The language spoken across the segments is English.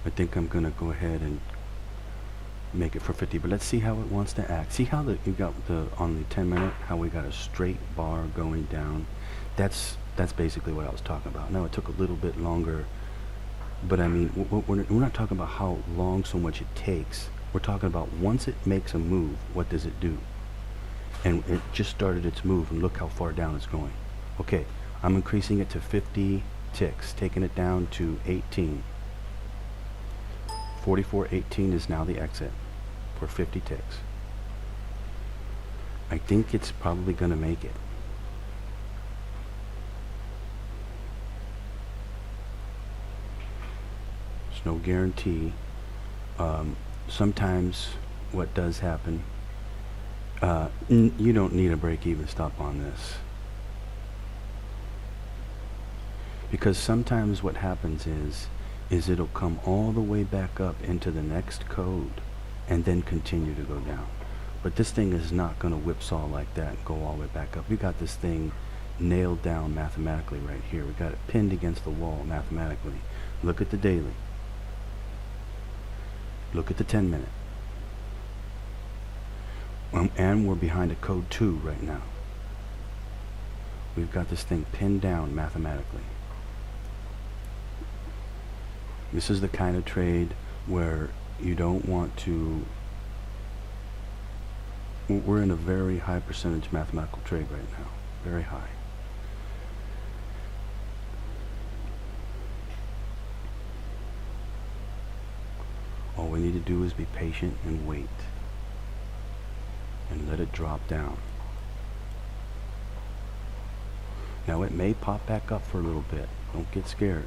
I think I'm gonna go ahead and make it for 50, but let's see how it wants to act. See how you got the on the 10 minute, how we got a straight bar going down. That's basically what I was talking about. Now it took a little bit longer, but I mean, we're not talking about how long so much it takes. We're talking about once it makes a move, what does it do? And it just started its move, and look how far down it's going. Okay, I'm increasing it to 50 ticks, taking it down to 18. 44.18 is now the exit for 50 ticks. I think it's probably going to make it. There's no guarantee. Sometimes what does happen, you don't need a break-even stop on this. Because sometimes what happens is it'll come all the way back up into the next code and then continue to go down. But this thing is not going to whipsaw like that and go all the way back up. We got this thing nailed down mathematically right here. We got it pinned against the wall mathematically. Look at the daily. Look at the 10-minute. And we're behind a code 2 right now. We've got this thing pinned down mathematically. This is the kind of trade where you don't want to... We're in a very high percentage mathematical trade right now. Very high. All we need to do is be patient and wait. And let it drop down. Now it may pop back up for a little bit. Don't get scared.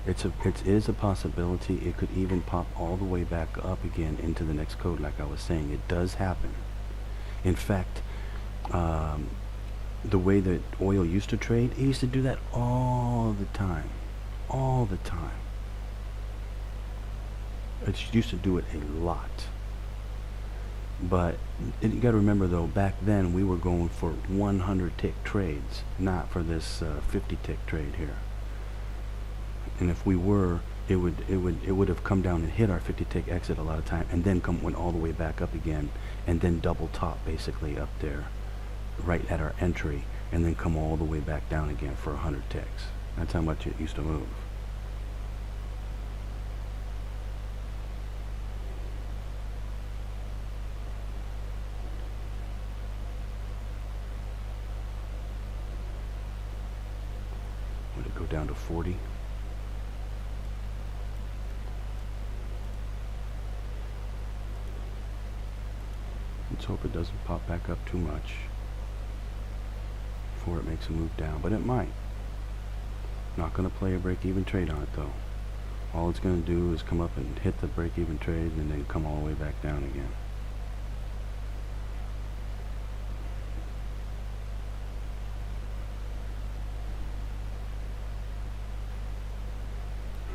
It is a possibility it could even pop all the way back up again into the next code, like I was saying. It does happen. In fact, the way that oil used to trade, it used to do that all the time. All the time. It used to do it a lot. But you got to remember though, back then we were going for 100 tick trades, not for this 50 tick trade here. And if we were, it would have come down and hit our 50 tick exit a lot of time, and then went all the way back up again, and then double top basically up there, right at our entry, and then come all the way back down again for 100 ticks. That's how much it used to move. Would it go down to 40? Let's hope it doesn't pop back up too much before it makes a move down, but it might. Not going to play a break-even trade on it though. All it's going to do is come up and hit the break-even trade and then come all the way back down again.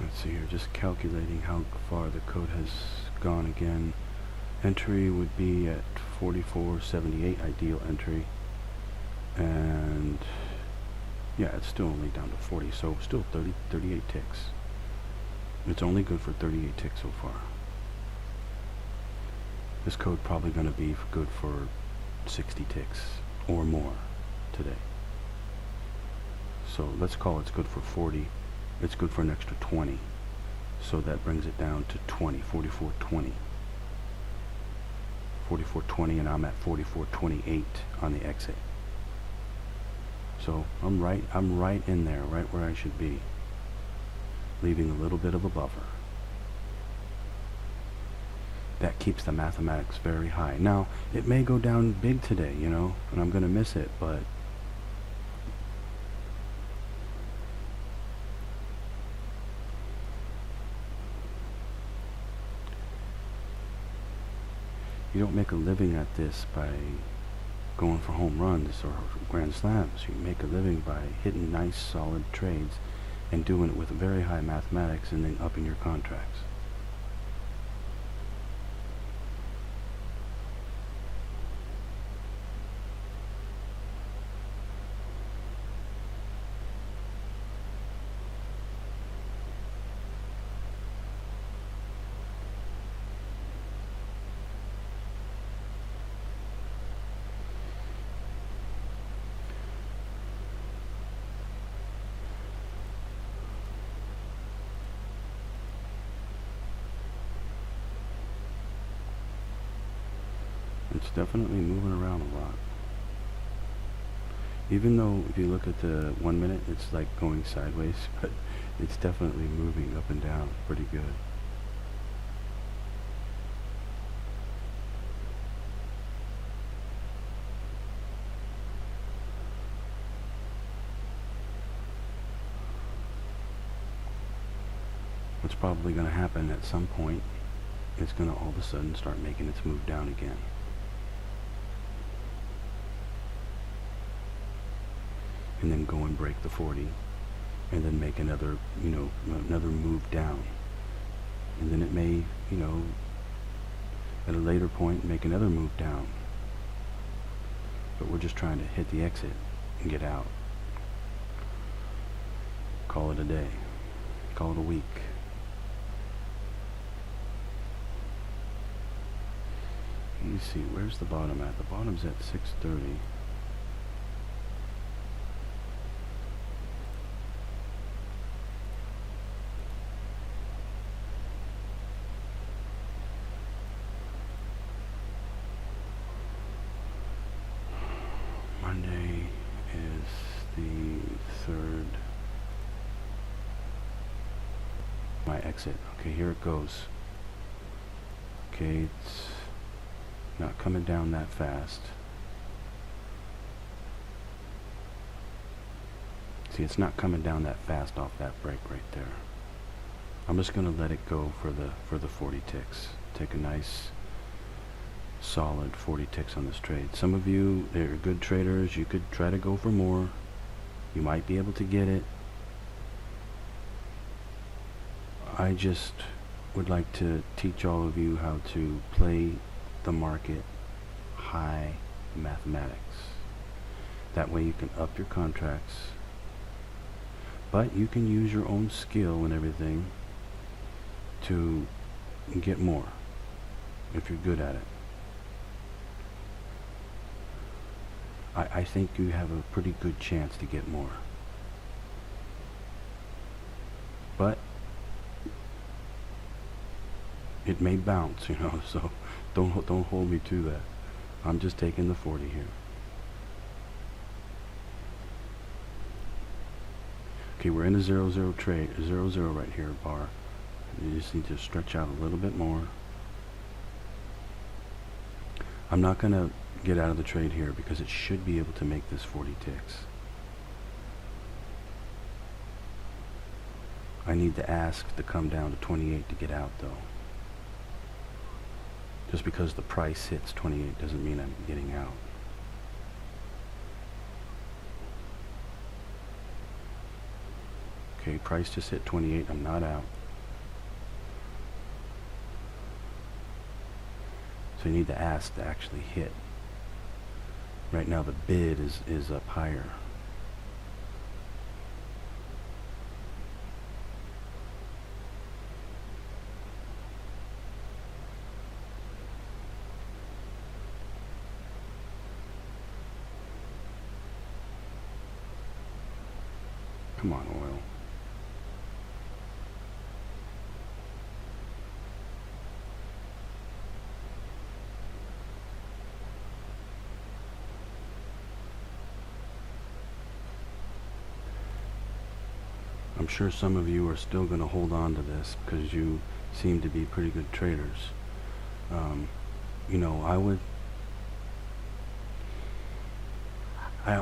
Let's see here, just calculating how far the code has gone again. Entry would be at 44.78, ideal entry, and yeah, it's still only down to 40, so still 38 ticks. It's only good for 38 ticks so far. This code probably going to be good for 60 ticks or more today. So let's call it's good for 40. It's good for an extra 20. So that brings it down to 20, 44.20. 44.20, and I'm at 44.28 on the exit. So I'm right in there, right where I should be, leaving a little bit of a buffer. That keeps the mathematics very high. Now, it may go down big today, you know, and I'm going to miss it, but you don't make a living at this by going for home runs or grand slams. You make a living by hitting nice, solid trades and doing it with very high mathematics and then upping your contracts. It's definitely moving around a lot. Even though if you look at the 1 minute, it's like going sideways, but it's definitely moving up and down pretty good. What's probably going to happen at some point, it's going to all of a sudden start making its move down again. And then go and break the 40, and then make another, another move down. And then it may, at a later point, make another move down. But we're just trying to hit the exit and get out. Call it a day. Call it a week. Let me see, where's the bottom at? The bottom's at 630. Monday is the 3rd. My exit. Okay, here it goes. Okay, it's not coming down that fast. See, it's not coming down that fast off that break right there. I'm just going to let it go for the 40 ticks. Take a nice solid 40 ticks on this trade. Some of you, they're good traders, you could try to go for more. You might be able to get it. I just would like to teach all of you how to play the market high mathematics. That way you can up your contracts, but you can use your own skill and everything to get more if you're good at it. I think you have a pretty good chance to get more. But it may bounce, so don't hold me to that. I'm just taking the 40 here. Okay, we're in a 0-0 trade, 0-0 right here, bar. You just need to stretch out a little bit more. I'm not going to get out of the trade here because it should be able to make this 40 ticks. I need the ask to come down to 28 to get out though. Just because the price hits 28 doesn't mean I'm getting out. Okay, price just hit 28, I'm not out. So you need the ask to actually hit. Right now the bid is up higher. Come on, oil. I'm sure some of you are still going to hold on to this because you seem to be pretty good traders. I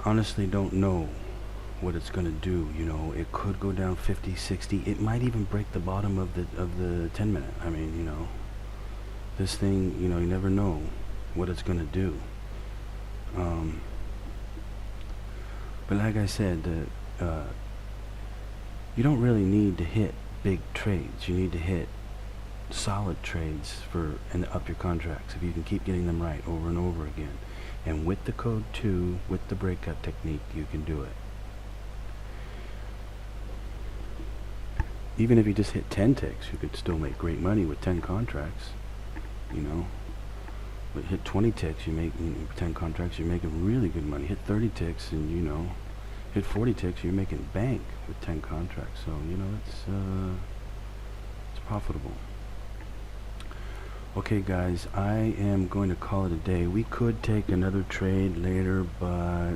honestly don't know what it's going to do. It could go down 50, 60. It might even break the bottom of the 10 minute. I mean, this thing, you never know what it's going to do. But like I said, you don't really need to hit big trades. You need to hit solid trades and up your contracts if you can keep getting them right over and over again. And with the code 2, with the breakout technique, you can do it. Even if you just hit 10 ticks, you could still make great money with 10 contracts. But hit 20 ticks, 10 contracts, you're making really good money. Hit 30 ticks and hit 40 ticks, you're making bank with 10 contracts. So it's profitable. Okay, guys, I am going to call it a day. We could take another trade later, but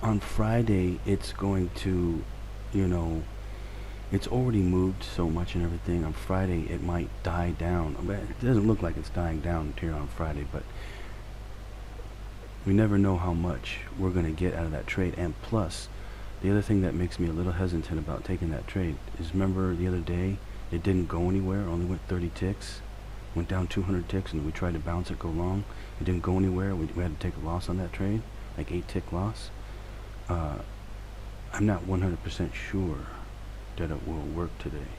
on Friday it's going to, you know, it's already moved so much and everything. On Friday it might die down. I mean, it doesn't look like it's dying down here on Friday, but we never know how much we're going to get out of that trade. And plus, the other thing that makes me a little hesitant about taking that trade is, remember the other day it didn't go anywhere, only went 30 ticks, went down 200 ticks, and we tried to bounce it, go long. It didn't go anywhere. We had to take a loss on that trade, like 8-tick loss. I'm not 100% sure that it will work today,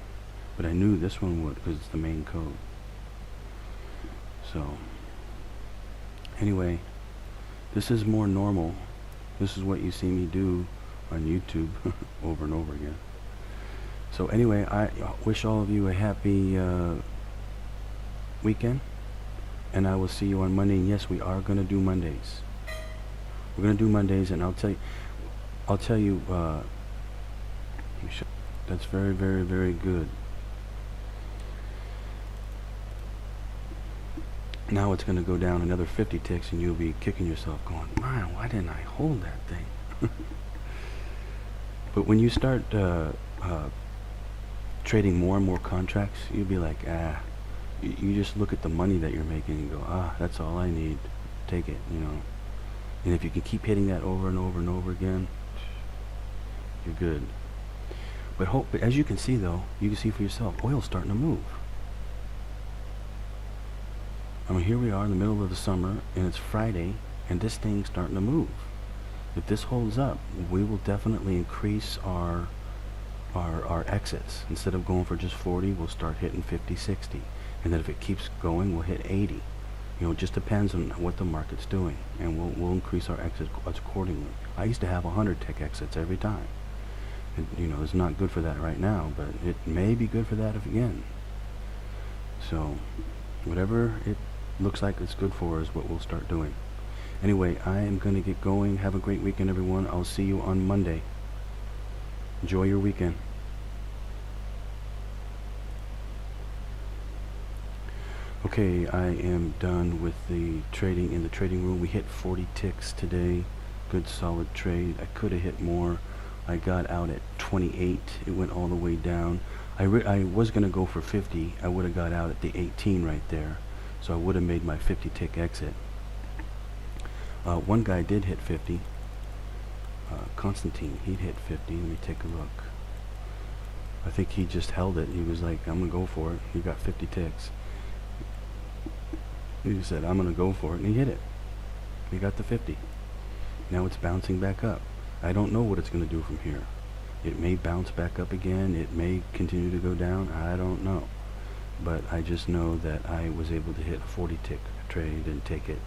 but I knew this one would because it's the main code. So anyway, this is more normal. This is what you see me do on YouTube over and over again. So anyway, I wish all of you a happy weekend, and I will see you on Monday. And yes, we are going to do Mondays. We're going to do Mondays, and I'll tell you, that's very, very, very good. Now it's going to go down another 50 ticks, and you'll be kicking yourself going, man, why didn't I hold that thing? But when you start trading more and more contracts, you'll be like, you just look at the money that you're making and go, that's all I need, take it, you know. And if you can keep hitting that over and over and over again, you're good. But as you can see though, you can see for yourself, oil's starting to move. I mean, here we are in the middle of the summer, and it's Friday, and this thing's starting to move. If this holds up, we will definitely increase our exits. Instead of going for just 40, we'll start hitting 50, 60. And then if it keeps going, we'll hit 80. You know, it just depends on what the market's doing, and we'll increase our exits accordingly. I used to have 100 tick exits every time. And, you know, it's not good for that right now, but it may be good for that again. So, whatever it looks like it's good for is what we'll start doing. Anyway, I am going to get going. Have a great weekend, everyone. I'll see you on Monday. Enjoy your weekend. Okay, I am done with the trading in the trading room. We hit 40 ticks today. Good solid trade. I could have hit more. I got out at 28. It went all the way down. I was going to go for 50. I would have got out at the 18 right there. So I would have made my 50 tick exit. One guy did hit 50. Constantine, he'd hit 50. Let me take a look. I think he just held it. He was like, I'm going to go for it. He got 50 ticks. He said, I'm going to go for it. And he hit it. He got the 50. Now it's bouncing back up. I don't know what it's going to do from here. It may bounce back up again. It may continue to go down. I don't know. But I just know that I was able to hit a 40 tick trade and take it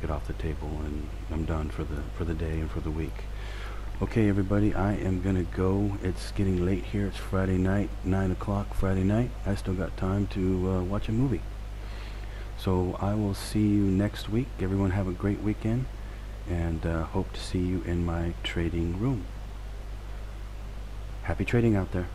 off the table, and I'm done for the day and for the week. Okay, everybody, I am gonna go. It's getting late here. It's Friday night, 9 o'clock Friday night. I still got time to watch a movie. So I will see you next week. Everyone have a great weekend, and hope to see you in my trading room. Happy trading out there.